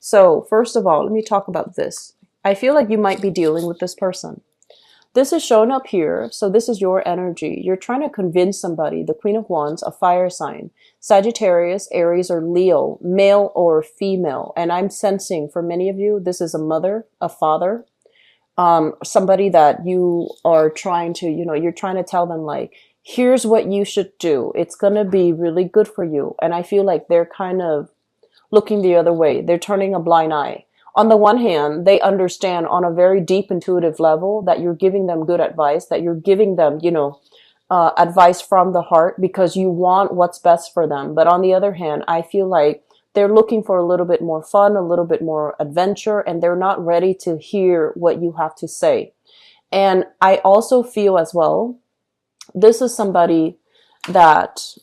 So first of all, let me talk about this. I feel like you might be dealing with this person. This is shown up here, so this is your energy. You're trying to convince somebody, the Queen of Wands, a fire sign, Sagittarius, Aries, or Leo, male or female. And I'm sensing for many of you, this is a mother, a father, somebody that you are trying to, you're trying to tell them like, here's what you should do. It's going to be really good for you. And I feel like they're kind of looking the other way. They're turning a blind eye. On the one hand, they understand on a very deep intuitive level that you're giving them good advice, that you're giving them, advice from the heart because you want what's best for them. But on the other hand, I feel like they're looking for a little bit more fun, a little bit more adventure, and they're not ready to hear what you have to say. And I also feel as well, this is somebody that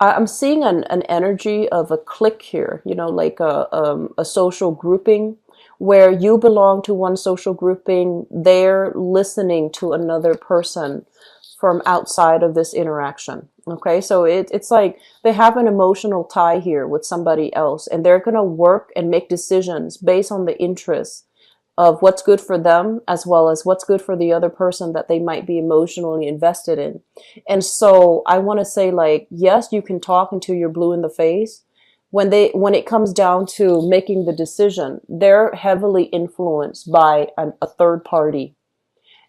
I'm seeing an energy of a clique here, like a social grouping where you belong to one social grouping. They're listening to another person from outside of this interaction. Okay, so it's like they have an emotional tie here with somebody else, and they're going to work and make decisions based on the interests of what's good for them as well as what's good for the other person that they might be emotionally invested in. And so I want to say, like, yes, you can talk until you're blue in the face. When it comes down to making the decision, they're heavily influenced by a third party.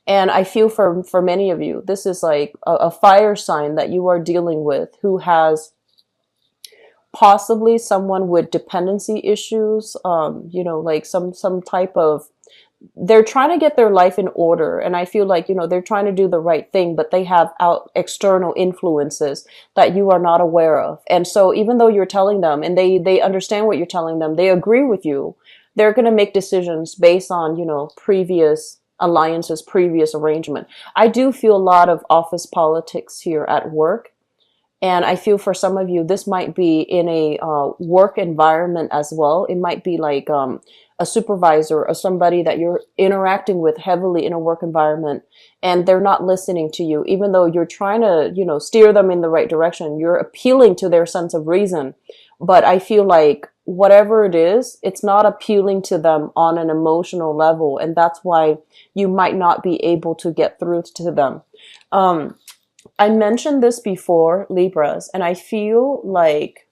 And I feel for many of you, this is like a fire sign that you are dealing with who has possibly someone with dependency issues, like some type of, they're trying to get their life in order. And I feel like, they're trying to do the right thing, but they have external influences that you are not aware of. And so even though you're telling them and they understand what you're telling them, they agree with you, they're going to make decisions based on, previous alliances, previous arrangement. I do feel a lot of office politics here at work. And I feel for some of you, this might be in a work environment as well. It might be like a supervisor or somebody that you're interacting with heavily in a work environment, and they're not listening to you, even though you're trying to, steer them in the right direction. You're appealing to their sense of reason. But I feel like whatever it is, it's not appealing to them on an emotional level. And that's why you might not be able to get through to them. I mentioned this before, Libras, and I feel like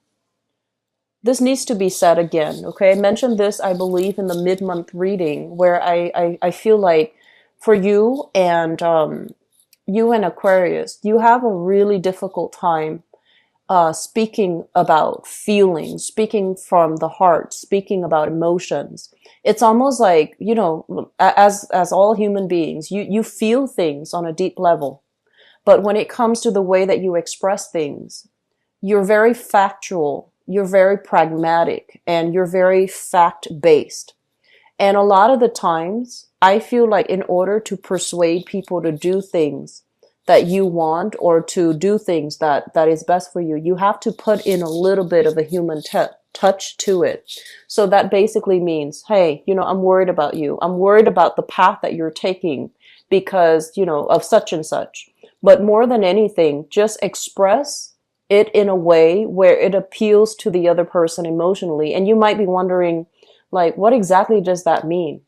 this needs to be said again, okay? I mentioned this, I believe, in the mid-month reading, where I feel like for you and Aquarius, you have a really difficult time speaking about feelings, speaking from the heart, speaking about emotions. It's almost like, as all human beings, you feel things on a deep level. But when it comes to the way that you express things, you're very factual, you're very pragmatic, and you're very fact-based. And a lot of the times, I feel like in order to persuade people to do things that you want or to do things that is best for you, you have to put in a little bit of a human touch to it. So that basically means, hey, I'm worried about you. I'm worried about the path that you're taking because, of such and such. But more than anything, just express it in a way where it appeals to the other person emotionally. And you might be wondering, like, what exactly does that mean?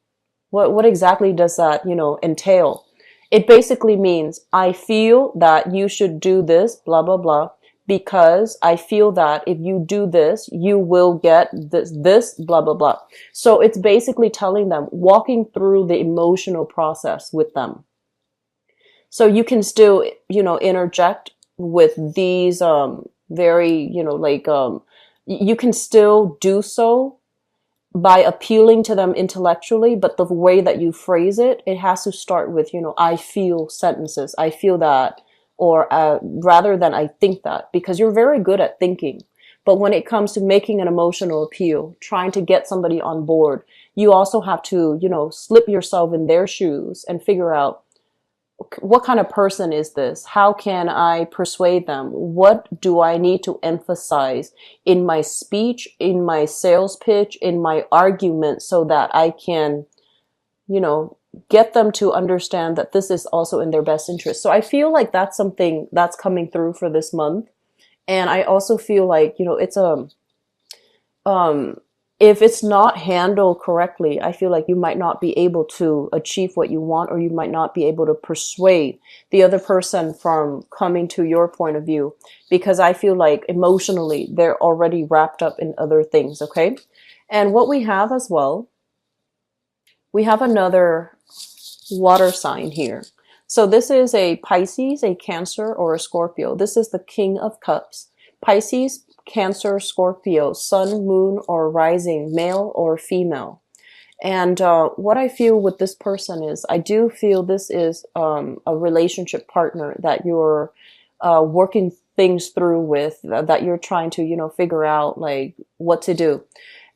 What exactly does that, entail? It basically means, I feel that you should do this, blah, blah, blah, because I feel that if you do this, you will get this, blah, blah, blah. So it's basically telling them, walking through the emotional process with them. So you can still, interject with these, very, you can still do so by appealing to them intellectually, but the way that you phrase it, it has to start with, I feel sentences. I feel that, or rather than I think that, because you're very good at thinking. But when it comes to making an emotional appeal, trying to get somebody on board, you also have to, slip yourself in their shoes and figure out, what kind of person is this? How can I persuade them? What do I need to emphasize in my speech, in my sales pitch, in my argument so that I can, get them to understand that this is also in their best interest. So I feel like that's something that's coming through for this month. And I also feel like, it's if it's not handled correctly, I feel like you might not be able to achieve what you want, or you might not be able to persuade the other person from coming to your point of view, because I feel like emotionally they're already wrapped up in other things, okay? And what we have as well, we have another water sign here. So this is a Pisces, a Cancer, or a Scorpio. This is the King of Cups. Pisces, Cancer, Scorpio, sun, moon, or rising, male or female. And what I feel with this person is, I do feel this is a relationship partner that you're working things through with, that you're trying to, figure out like what to do.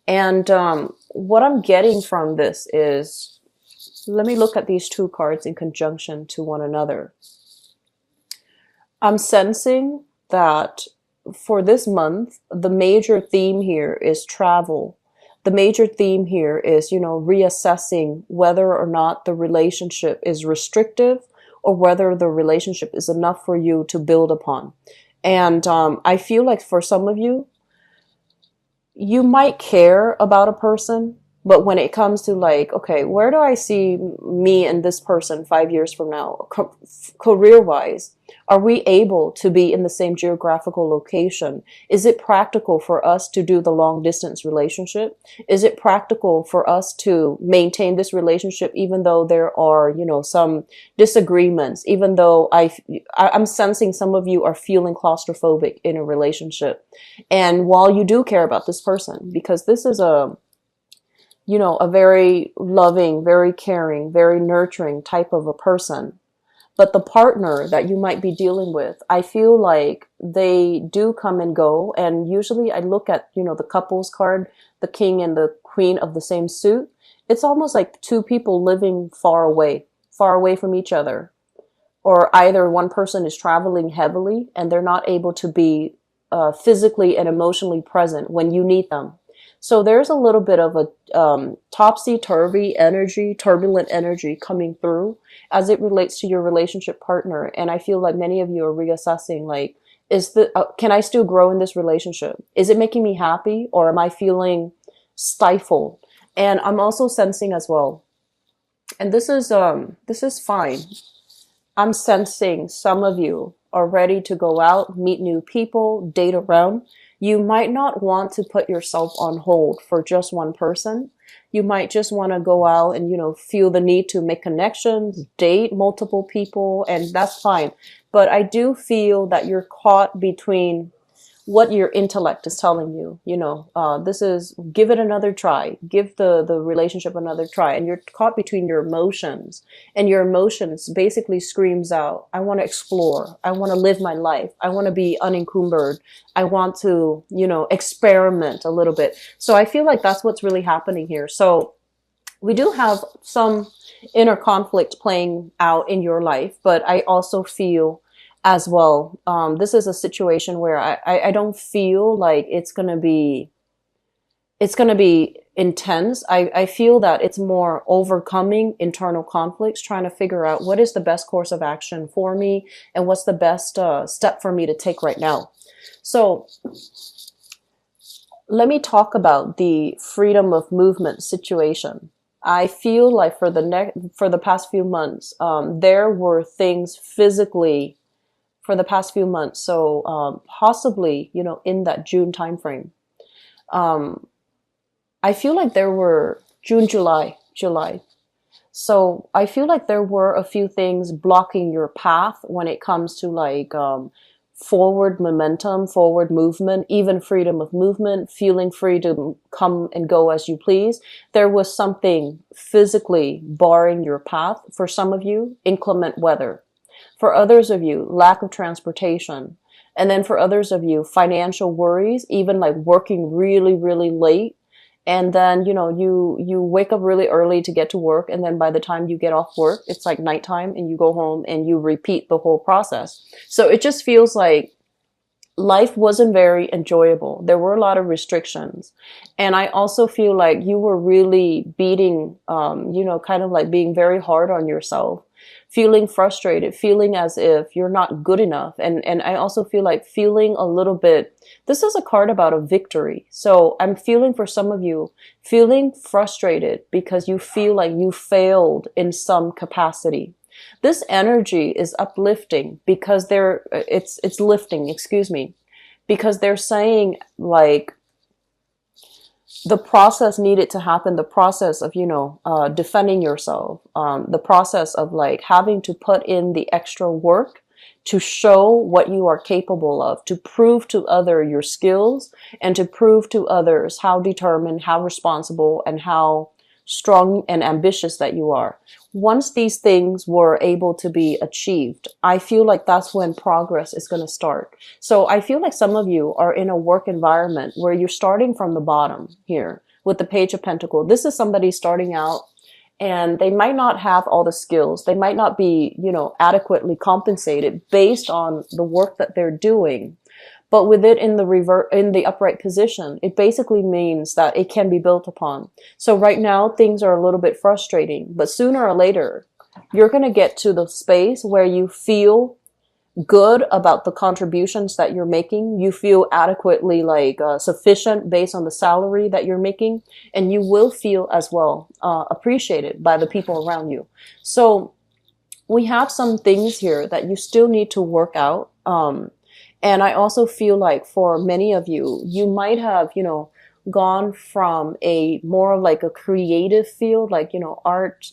And what I'm getting from this is, let me look at these two cards in conjunction to one another. I'm sensing that for this month, the major theme here is travel. The major theme here is, reassessing whether or not the relationship is restrictive or whether the relationship is enough for you to build upon. And I feel like for some of you, you might care about a person, but when it comes to like, okay, where do I see me and this person 5 years from now, career-wise? Are we able to be in the same geographical location? Is it practical for us to do the long distance relationship? Is it practical for us to maintain this relationship even though there are, some disagreements, even though I'm sensing some of you are feeling claustrophobic in a relationship. And while you do care about this person, because this is a very loving, very caring, very nurturing type of a person. But the partner that you might be dealing with, I feel like they do come and go. And usually I look at, the couples card, the king and the queen of the same suit. It's almost like two people living far away from each other. Or either one person is traveling heavily and they're not able to be physically and emotionally present when you need them. So there's a little bit of a topsy-turvy energy, turbulent energy coming through as it relates to your relationship partner. And I feel like many of you are reassessing, like, can I still grow in this relationship? Is it making me happy, or am I feeling stifled? And I'm also sensing as well, and this is fine. I'm sensing some of you are ready to go out, meet new people, date around. You might not want to put yourself on hold for just one person. You might just want to go out and, feel the need to make connections, date multiple people, and that's fine. But I do feel that you're caught between what your intellect is telling you, this is, give it another try, give the relationship another try. And you're caught between your emotions, and your emotions basically screams out, I want to explore. I want to live my life. I want to be unencumbered. I want to, experiment a little bit. So I feel like that's what's really happening here. So we do have some inner conflict playing out in your life, but I also feel as well, this is a situation where I don't feel like it's gonna be intense. I feel that it's more overcoming internal conflicts, trying to figure out what is the best course of action for me and what's the best step for me to take right now. So let me talk about the freedom of movement situation. I feel like for the past few months, there were things physically for the past few months. So possibly, in that June timeframe, I feel like there were July. So I feel like there were a few things blocking your path when it comes to like forward momentum, forward movement, even freedom of movement, feeling free to come and go as you please. There was something physically barring your path. For some of you, inclement weather. For others of you, lack of transportation. And then for others of you, financial worries, even like working really, really late. And then, you wake up really early to get to work. And then by the time you get off work, it's like nighttime and you go home and you repeat the whole process. So it just feels like life wasn't very enjoyable. There were a lot of restrictions. And I also feel like you were really beating, kind of like being very hard on yourself feeling frustrated, feeling as if you're not good enough. And I also feel like feeling a little bit, this is a card about a victory. So I'm feeling for some of you, feeling frustrated because you feel like you failed in some capacity. This energy is uplifting because it's lifting, excuse me, because they're saying like the process needed to happen, the process of, defending yourself, the process of like having to put in the extra work to show what you are capable of, to prove to others your skills and to prove to others how determined, how responsible, and how strong and ambitious that you are. Once these things were able to be achieved, I feel like that's when progress is going to start. So I feel like some of you are in a work environment where you're starting from the bottom here with the Page of Pentacles. This is somebody starting out and they might not have all the skills. They might not be, adequately compensated based on the work that they're doing. But with it in the upright position, it basically means that it can be built upon. So right now, things are a little bit frustrating, but sooner or later, you're going to get to the space where you feel good about the contributions that you're making. You feel adequately sufficient based on the salary that you're making, and you will feel as well appreciated by the people around you. So we have some things here that you still need to work out. And I also feel like for many of you, you might have, gone from a more of like a creative field, like, art.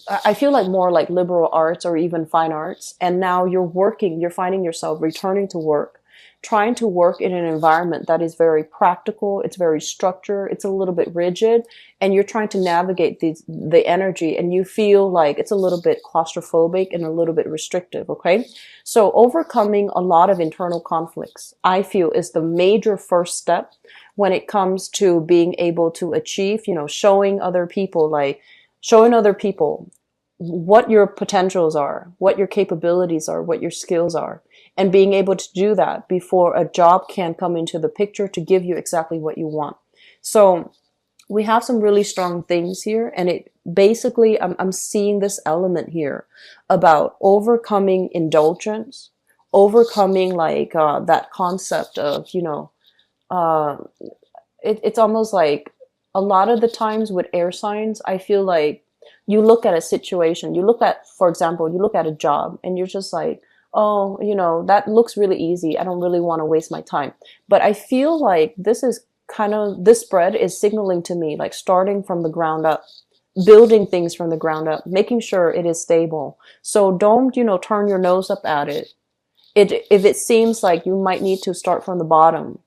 I feel like more like liberal arts or even fine arts. And now you're finding yourself returning to work, trying to work in an environment that is very practical. It's very structured. It's a little bit rigid. And you're trying to navigate the energy, and you feel like it's a little bit claustrophobic and a little bit restrictive. Okay. So overcoming a lot of internal conflicts, I feel, is the major first step when it comes to being able to achieve, showing other people what your potentials are, what your capabilities are, what your skills are, and being able to do that before a job can come into the picture to give you exactly what you want. So we have some really strong things here, and it basically, I'm seeing this element here about overcoming indulgence, overcoming that concept of, it's almost like a lot of the times with air signs, I feel like you look at a situation, for example, you look at a job and you're just like, oh, that looks really easy. I don't really want to waste my time. But I feel like this spread is signaling to me, like starting from the ground up, building things from the ground up, making sure it is stable. So don't, turn your nose up at it. If it seems like you might need to start from the bottom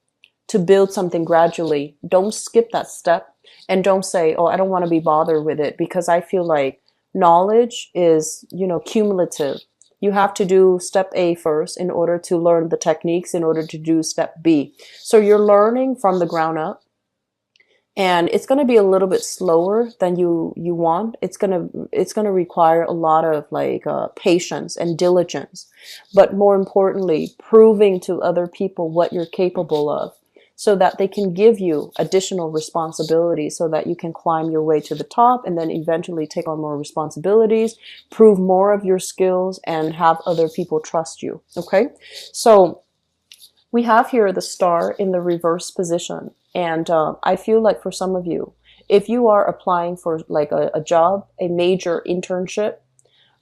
to build something gradually, don't skip that step. And don't say, oh, I don't want to be bothered with it, because I feel like knowledge is, cumulative. You have to do step A first in order to learn the techniques in order to do step B. So you're learning from the ground up, and it's going to be a little bit slower than you want. It's going to require a lot of patience and diligence, but more importantly, proving to other people what you're capable of, so that they can give you additional responsibilities so that you can climb your way to the top and then eventually take on more responsibilities, prove more of your skills, and have other people trust you. Okay. So we have here the star in the reverse position. And I feel like for some of you, if you are applying for like a job, a major internship,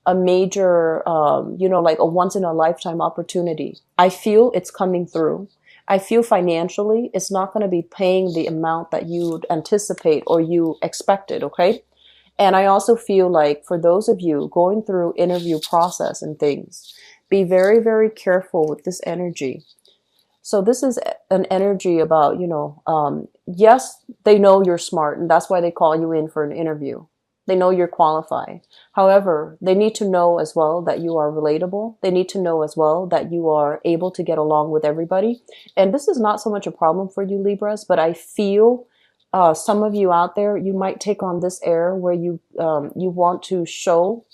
a major, like a once in a lifetime opportunity, I feel it's coming through. I feel financially, it's not going to be paying the amount that you would anticipate or you expected, okay? And I also feel like for those of you going through interview process and things, be very, very careful with this energy. So this is an energy about, yes, they know you're smart, and that's why they call you in for an interview. They know you're qualified. However, they need to know as well that you are relatable. They need to know as well that you are able to get along with everybody. And this is not so much a problem for you Libras, but I feel some of you out there, you might take on this air where you want to show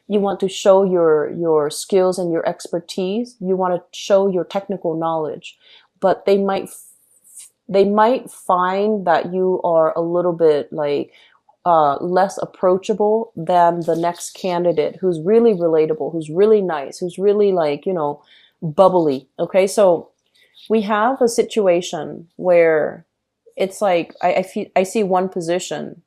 your skills and your expertise. You want to show your technical knowledge, but they might find that you are a little bit like less approachable than the next candidate who's really relatable, who's really nice, who's really like, bubbly. Okay, so we have a situation where it's like I see one position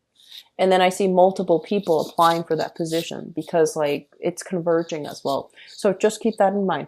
and then I see multiple people applying for that position because like it's converging as well. So just keep that in mind.